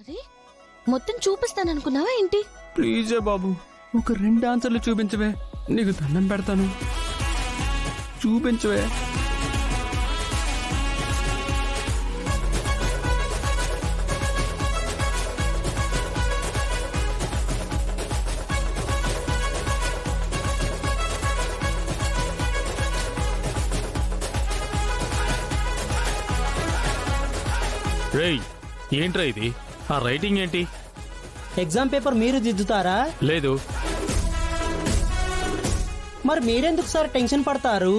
అరే మొత్తం చూపిస్తాననుకున్నావా ఏంటి? ప్లీజే బాబు, ఒక 2 ఆన్సర్లు చూపించవే, నీకు దండం పెడతాను. చూపించవే. రేయ్, ఏంట్రా ఇది? ఆ రైటింగ్ ఏంటి? ఎగ్జామ్ పేపర్ మీరు దిద్దుతారా? లేదు. మరి మీరెందుకు సార్ టెన్షన్ పడతారు?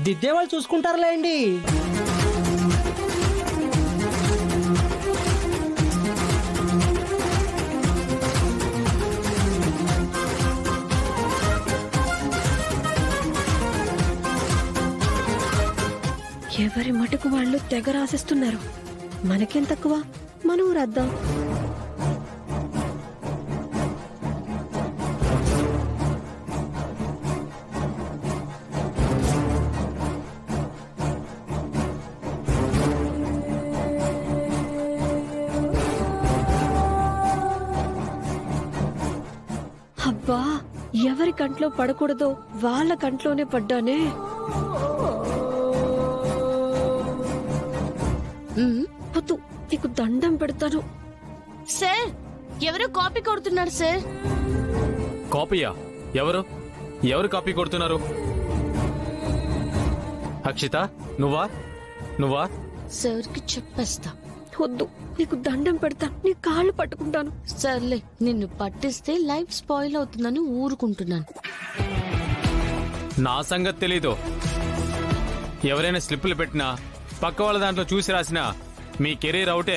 దిద్దే వాళ్ళు చూసుకుంటారులేండి. ఎవరి మటుకు వాళ్ళు తెగ రాసిస్తున్నారు. మనకేం తక్కువ, మనం రాద్దాం. అబ్బా, ఎవరి కంట్లో పడకూడదో వాళ్ళ కంట్లోనే పడ్డానే. వద్దు, నీకు దండం పెడతాను. సార్, ఎవరో కాపీ కొడుతున్నారు సార్. కాపీయా? ఎవరు కాపీ కొడుతున్నారు? అక్షిత, నువ్వా? సార్ కి చెప్పేస్తా. వద్దు, నీకు దండం పెడతాను, నీ కాళ్ళు పట్టుకుంటాను. సర్లే, నిన్ను పట్టిస్తే లైఫ్ స్పాయిల్ అవుతుందని ఊరుకుంటున్నాను. నా సంగతి తెలీదు. ఎవరైనా స్లిప్పులు పెట్టినా పక్క వాళ్ళ దాంట్లో చూసి రాసినా మీ కెరీర్ అవుటే.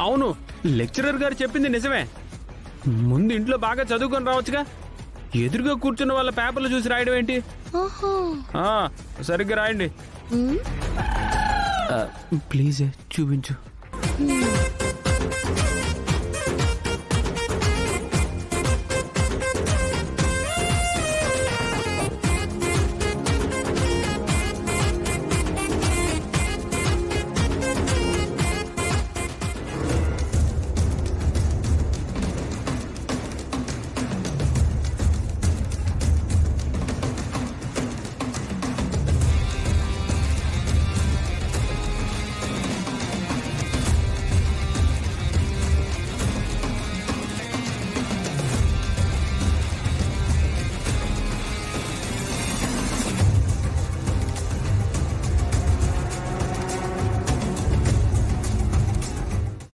అవును, లెక్చరర్ గారు చెప్పింది నిజమే. ముందు ఇంట్లో బాగా చదువుకొని రావచ్చుగా. ఎదురుగా కూర్చున్న వాళ్ళ పేపర్లు చూసి రాయడం ఏంటి? సరిగ్గా రాయండి. ప్లీజ్ చూపించు.